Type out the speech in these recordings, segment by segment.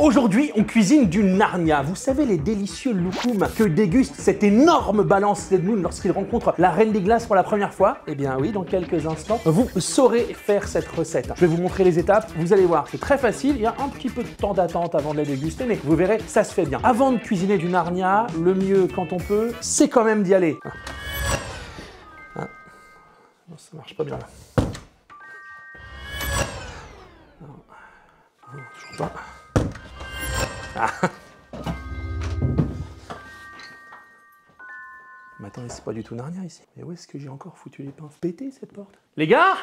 Aujourd'hui, on cuisine du Narnia. Vous savez, les délicieux loukoums que déguste cet énorme balance Moon lorsqu'il rencontre la Reine des Glaces pour la première fois? Eh bien oui, dans quelques instants, vous saurez faire cette recette. Je vais vous montrer les étapes, vous allez voir, c'est très facile, il y a un petit peu de temps d'attente avant de les déguster, mais vous verrez, ça se fait bien. Avant de cuisiner du Narnia, le mieux quand on peut, c'est quand même d'y aller. Ah. Non, ça marche pas bien là. Non, toujours pas. Ah. Mais attendez, c'est pas du tout Narnia ici. Mais où est-ce que j'ai encore foutu les pinces? Pété cette porte. Les gars!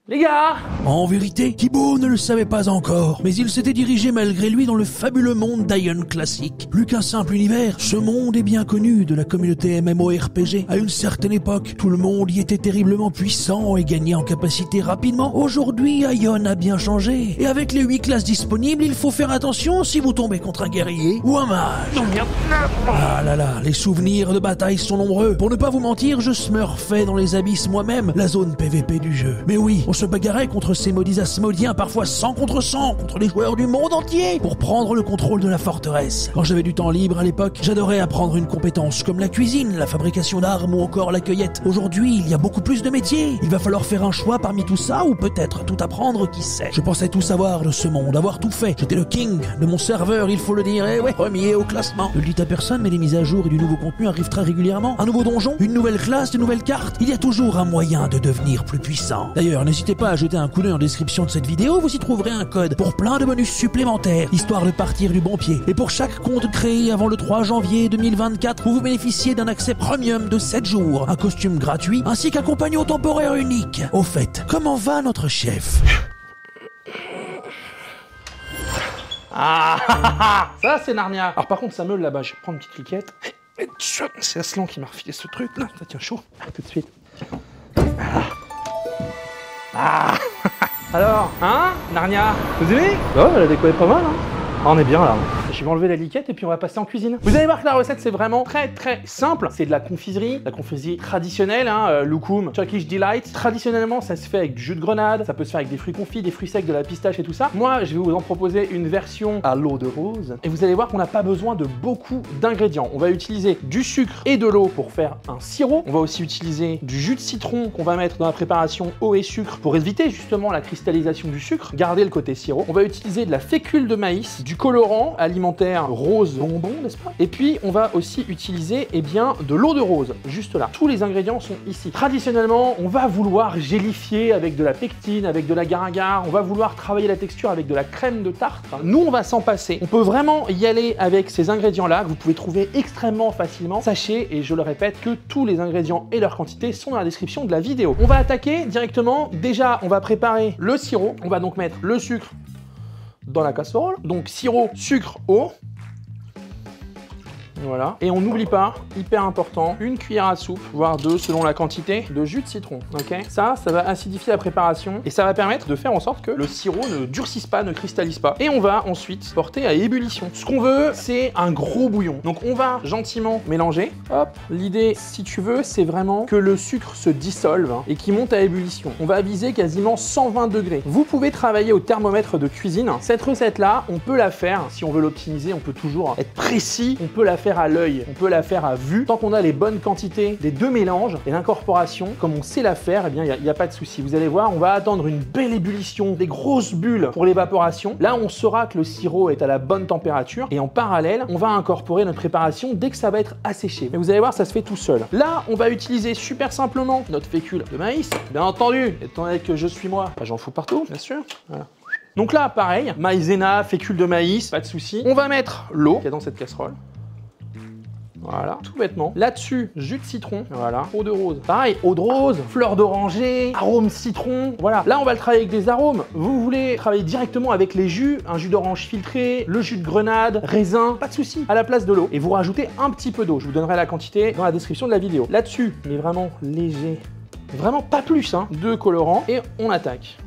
Les gars! En vérité, Thibaut ne le savait pas encore, mais il s'était dirigé malgré lui dans le fabuleux monde d'Ion Classic. Plus qu'un simple univers, ce monde est bien connu de la communauté MMORPG. À une certaine époque, tout le monde y était terriblement puissant et gagnait en capacité rapidement. Aujourd'hui, Ion a bien changé. Et avec les 8 classes disponibles, il faut faire attention si vous tombez contre un guerrier ou un mage. Non, merde! Ah là là, les souvenirs de bataille sont nombreux. Pour ne pas vous mentir, je smurfais dans les abysses moi-même la zone PVP du jeu. Mais oui, on se bagarrait contre ces maudits asmodiens, parfois 100 contre 100, contre les joueurs du monde entier, pour prendre le contrôle de la forteresse. Quand j'avais du temps libre à l'époque, j'adorais apprendre une compétence comme la cuisine, la fabrication d'armes ou encore la cueillette. Aujourd'hui, il y a beaucoup plus de métiers. Il va falloir faire un choix parmi tout ça ou peut-être tout apprendre, qui sait. Je pensais tout savoir de ce monde, avoir tout fait. J'étais le king de mon serveur, il faut le dire, et ouais, premier au classement. Ne le dites à personne, mais les mises à jour et du nouveau contenu arrivent très régulièrement. Un nouveau donjon, une nouvelle classe, de nouvelles cartes. Il y a toujours un moyen de devenir plus puissant. D'ailleurs, n'hésitez pas à jeter un coup d'œil en description de cette vidéo, vous y trouverez un code pour plein de bonus supplémentaires, histoire de partir du bon pied. Et pour chaque compte créé avant le 3 janvier 2024, vous bénéficiez d'un accès premium de 7 jours, un costume gratuit, ainsi qu'un compagnon temporaire unique. Au fait, comment va notre chef? Ah, ça c'est Narnia. Alors par contre, ça meule là-bas, je vais prendre une petite cliquette. C'est Aslan qui m'a refilé ce truc là, ça tient chaud, tout de suite. Ah. Alors, hein, Narnia, vous aimez? Oh, la déco est pas mal, hein. Ah, on est bien là. Je vais enlever la liquette et puis on va passer en cuisine. Vous allez voir que la recette c'est vraiment très simple. C'est de la confiserie traditionnelle, hein, loukoum, Turkish Delight. Traditionnellement, ça se fait avec du jus de grenade, ça peut se faire avec des fruits confits, des fruits secs, de la pistache et tout ça. Moi, je vais vous en proposer une version à l'eau de rose. Et vous allez voir qu'on n'a pas besoin de beaucoup d'ingrédients. On va utiliser du sucre et de l'eau pour faire un sirop. On va aussi utiliser du jus de citron qu'on va mettre dans la préparation eau et sucre pour éviter justement la cristallisation du sucre, garder le côté sirop. On va utiliser de la fécule de maïs, du colorant alimentaire rose bonbon, n'est-ce pas? Et puis on va aussi utiliser de l'eau de rose, juste là. Tous les ingrédients sont ici. Traditionnellement, on va vouloir gélifier avec de la pectine, avec de l'agar-agar, on va vouloir travailler la texture avec de la crème de tarte. Nous, on va s'en passer. On peut vraiment y aller avec ces ingrédients-là que vous pouvez trouver extrêmement facilement. Sachez, et je le répète, que tous les ingrédients et leur quantité sont dans la description de la vidéo. On va attaquer directement. Déjà, on va préparer le sirop. On va donc mettre le sucre dans la casserole. Donc sirop, sucre, eau. Voilà. Et on n'oublie pas, hyper important, une cuillère à soupe, voire 2 selon la quantité, de jus de citron. Ok. Ça va acidifier la préparation et ça va permettre de faire en sorte que le sirop ne durcisse pas, ne cristallise pas. Et on va ensuite porter à ébullition. Ce qu'on veut, c'est un gros bouillon. Donc on va gentiment mélanger. Hop. L'idée, si tu veux, c'est vraiment que le sucre se dissolve et qu'il monte à ébullition. On va viser quasiment 120 degrés. Vous pouvez travailler au thermomètre de cuisine. Cette recette-là, on peut la faire, si on veut l'optimiser, on peut toujours être précis, on peut la faire à l'œil, on peut la faire à vue. Tant qu'on a les bonnes quantités des deux mélanges et l'incorporation, comme on sait la faire, eh bien il n'y a pas de souci. Vous allez voir, on va attendre une belle ébullition, des grosses bulles pour l'évaporation. Là, on saura que le sirop est à la bonne température et en parallèle, on va incorporer notre préparation dès que ça va être asséché. Mais vous allez voir, ça se fait tout seul. Là, on va utiliser super simplement notre fécule de maïs. Bien entendu, étant donné que je suis moi, j'en fous partout, bien sûr. Voilà. Donc là, pareil, maïzena, fécule de maïs, pas de souci. On va mettre l'eau qui est dans cette casserole. Voilà, tout bêtement. Là-dessus, jus de citron, voilà, eau de rose. Pareil, eau de rose, fleur d'oranger, arôme citron, voilà. Là, on va le travailler avec des arômes. Vous voulez travailler directement avec les jus, un jus d'orange filtré, le jus de grenade, raisin, pas de souci, à la place de l'eau. Et vous rajoutez un petit peu d'eau. Je vous donnerai la quantité dans la description de la vidéo. Là-dessus, mais vraiment léger, vraiment pas plus, hein, de colorant, et on attaque.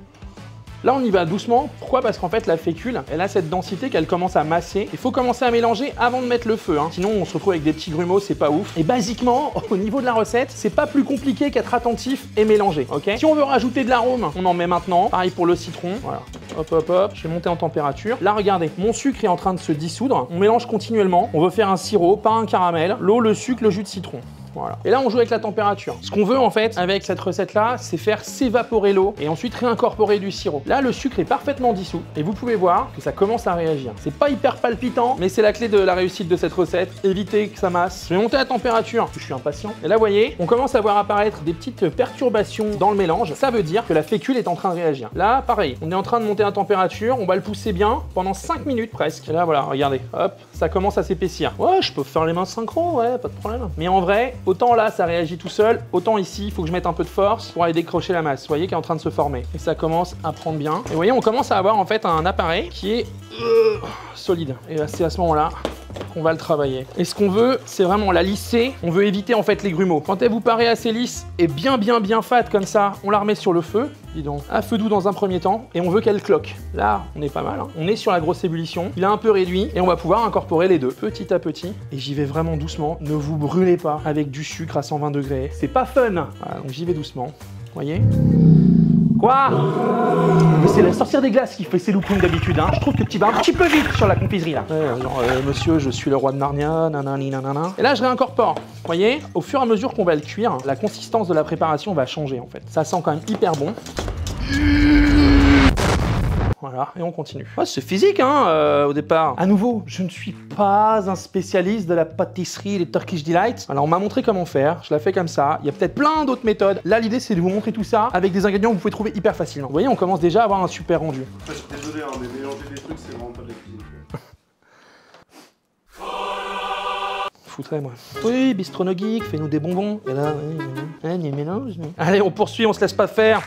Là, on y va doucement. Pourquoi? Parce qu'en fait, la fécule, elle a cette densité qu'elle commence à masser. Il faut commencer à mélanger avant de mettre le feu, hein. Sinon, on se retrouve avec des petits grumeaux, c'est pas ouf. Et basiquement, au niveau de la recette, c'est pas plus compliqué qu'être attentif et mélanger, ok? Si on veut rajouter de l'arôme, on en met maintenant. Pareil pour le citron, voilà. Hop, hop, hop. Je vais monter en température. Là, regardez, mon sucre est en train de se dissoudre. On mélange continuellement. On veut faire un sirop, pas un caramel. L'eau, le sucre, le jus de citron. Voilà. Et là, on joue avec la température. Ce qu'on veut, en fait, avec cette recette-là, c'est faire s'évaporer l'eau et ensuite réincorporer du sirop. Là, le sucre est parfaitement dissous et vous pouvez voir que ça commence à réagir. C'est pas hyper palpitant, mais c'est la clé de la réussite de cette recette. Évitez que ça masse. Je vais monter la température. Je suis impatient. Et là, vous voyez, on commence à voir apparaître des petites perturbations dans le mélange. Ça veut dire que la fécule est en train de réagir. Là, pareil, on est en train de monter la température. On va le pousser bien pendant 5 minutes presque. Et là, voilà, regardez. Hop, ça commence à s'épaissir. Ouais, je peux faire les mains synchro, ouais, pas de problème. Mais en vrai, autant là, ça réagit tout seul, autant ici, il faut que je mette un peu de force pour aller décrocher la masse. Vous voyez, qui est en train de se former. Et ça commence à prendre bien. Et vous voyez, on commence à avoir en fait un appareil qui est solide. Et c'est à ce moment-là qu'on va le travailler. Et ce qu'on veut, c'est vraiment la lisser. On veut éviter en fait les grumeaux. Quand elle vous paraît assez lisse et bien fade comme ça, on la remet sur le feu. Dis donc, à feu doux dans un premier temps, et on veut qu'elle cloque. Là, on est pas mal, hein. On est sur la grosse ébullition, il a un peu réduit, et on va pouvoir incorporer les deux, petit à petit. Et j'y vais vraiment doucement, ne vous brûlez pas avec du sucre à 120 degrés. C'est pas fun. Voilà, donc j'y vais doucement, voyez. Quoi? Mais c'est la sorcière des glaces qui fait ses loupings d'habitude, hein. Je trouve que tu vas un petit peu vite sur la confiserie, là. Ouais, genre, monsieur, je suis le roi de Narnia, nanani, nanana. Et là, je réincorpore. Vous voyez, au fur et à mesure qu'on va le cuire, la consistance de la préparation va changer, en fait. Ça sent quand même hyper bon. Voilà, et on continue. Ouais, c'est physique, hein, au départ. À nouveau, je ne suis pas un spécialiste de la pâtisserie et des Turkish Delights. Alors, on m'a montré comment faire, je la fais comme ça. Il y a peut-être plein d'autres méthodes. Là, l'idée, c'est de vous montrer tout ça avec des ingrédients que vous pouvez trouver hyper facilement. Vous voyez, on commence déjà à avoir un super rendu. Je suis désolé, hein, mais mélanger des trucs, c'est vraiment pas de la cuisine. Foutrais, moi. Oui, Bistrono Geek, fais-nous des bonbons. Et là, il y a mélange. Allez, on poursuit, on se laisse pas faire.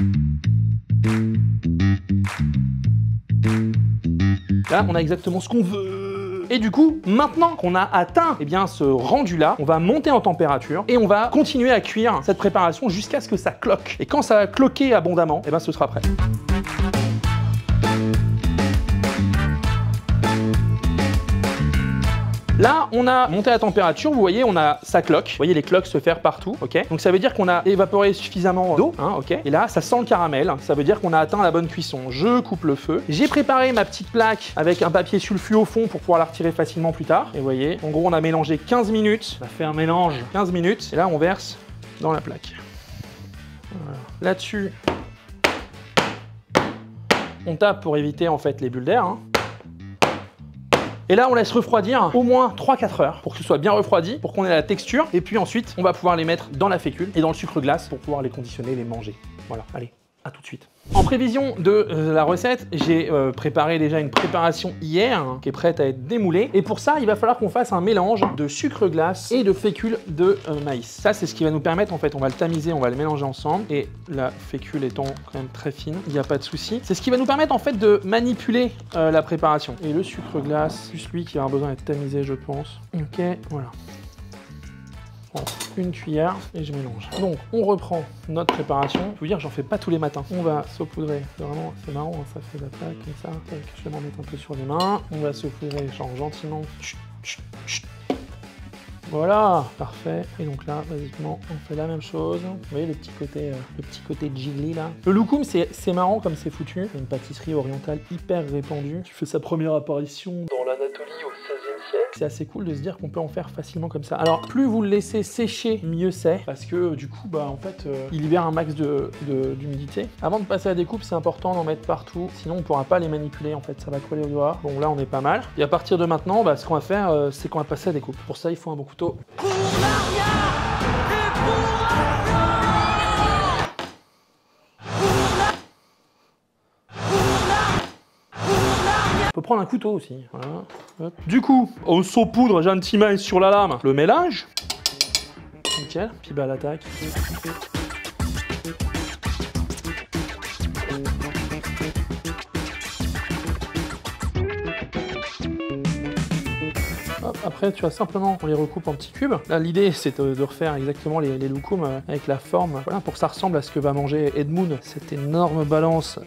Là, on a exactement ce qu'on veut. Et du coup, maintenant qu'on a atteint ce rendu-là, on va monter en température et on va continuer à cuire cette préparation jusqu'à ce que ça cloque. Et quand ça va cloquer abondamment, ce sera prêt. Là, on a monté la température, vous voyez, ça cloque. Vous voyez les cloques se faire partout, ok? Donc ça veut dire qu'on a évaporé suffisamment d'eau, hein, ok? Et là, ça sent le caramel, ça veut dire qu'on a atteint la bonne cuisson. Je coupe le feu. J'ai préparé ma petite plaque avec un papier sulfu au fond pour pouvoir la retirer facilement plus tard. Et vous voyez, en gros, on a mélangé 15 minutes. On a fait un mélange 15 minutes. Et là, on verse dans la plaque. Voilà. Là-dessus, on tape pour éviter en fait les bulles d'air, hein. Et là, on laisse refroidir au moins 3-4 heures pour que ce soit bien refroidi, pour qu'on ait la texture. Et puis ensuite, on va pouvoir les mettre dans la fécule et dans le sucre glace pour pouvoir les conditionner et les manger. Voilà, allez, à tout de suite. En prévision de la recette, j'ai préparé déjà une préparation hier qui est prête à être démoulée. Et pour ça, il va falloir qu'on fasse un mélange de sucre glace et de fécule de maïs. Ça, c'est ce qui va nous permettre, en fait, on va le tamiser, on va le mélanger ensemble. Et la fécule étant quand même très fine, il n'y a pas de souci. C'est ce qui va nous permettre, en fait, de manipuler la préparation. Et le sucre glace, juste lui qui va avoir besoin d'être tamisé, je pense. Ok, voilà. Une cuillère et je mélange. Donc on reprend notre préparation. Je veux dire, j'en fais pas tous les matins. On va saupoudrer. Vraiment, c'est marrant, hein, ça fait la plaque comme ça. Je vais m'en mettre un peu sur les mains. On va saupoudrer genre gentiment. Chut, chut, chut. Voilà, parfait. Et donc là, basiquement, on fait la même chose. Vous voyez le petit côté jiggly là. Le loukoum, c'est marrant comme c'est foutu. C'est une pâtisserie orientale hyper répandue qui fait sa première apparition dans l'Anatolie au XVIe siècle. C'est assez cool de se dire qu'on peut en faire facilement comme ça. Alors, plus vous le laissez sécher, mieux c'est. Parce que du coup, en fait, il libère un max d'humidité. Avant de passer à la découpe, c'est important d'en mettre partout. Sinon, on ne pourra pas les manipuler. En fait, ça va coller au doigt. Bon, là, on est pas mal. Et à partir de maintenant, ce qu'on va faire, c'est qu'on va passer à la découpe. Pour ça, il faut un bon couteau. Pour Narnia et pour on peut prendre un couteau aussi. Voilà. Hop. Du coup, on saupoudre gentiment sur la lame le mélange. Nickel. Puis à l'attaque. Après, tu vas simplement, on les recoupe en petits cubes. Là, l'idée, c'est de refaire exactement les loukoums avec la forme, voilà, pour que ça ressemble à ce que va manger Edmund, cette énorme balance,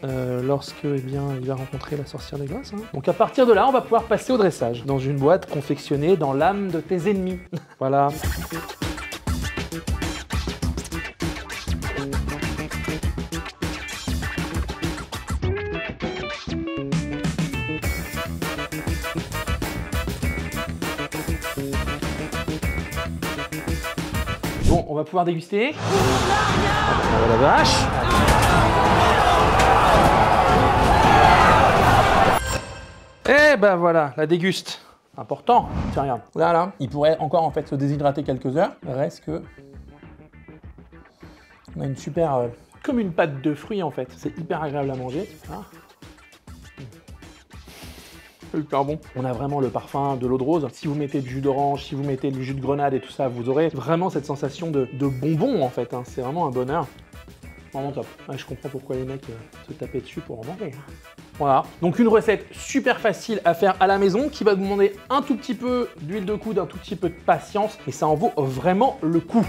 lorsque, il va rencontrer la sorcière des glaces. Hein. Donc, à partir de là, on va pouvoir passer au dressage, dans une boîte confectionnée dans l'âme de tes ennemis. Voilà. on va pouvoir déguster. Oh la vache. Et ben voilà, la déguste. Important. Tiens, regarde. Là, il pourrait encore en fait se déshydrater quelques heures. Reste que... On a une super... comme une pâte de fruits en fait. C'est hyper agréable à manger. Ah. C'est hyper bon. On a vraiment le parfum de l'eau de rose. Si vous mettez du jus d'orange, si vous mettez du jus de grenade et tout ça, vous aurez vraiment cette sensation de bonbon en fait. Hein. C'est vraiment un bonheur. Vraiment top. Ah, je comprends pourquoi les mecs se tapaient dessus pour en manger. Voilà, donc une recette super facile à faire à la maison qui va vous demander un tout petit peu d'huile de coude, un tout petit peu de patience, et ça en vaut vraiment le coup.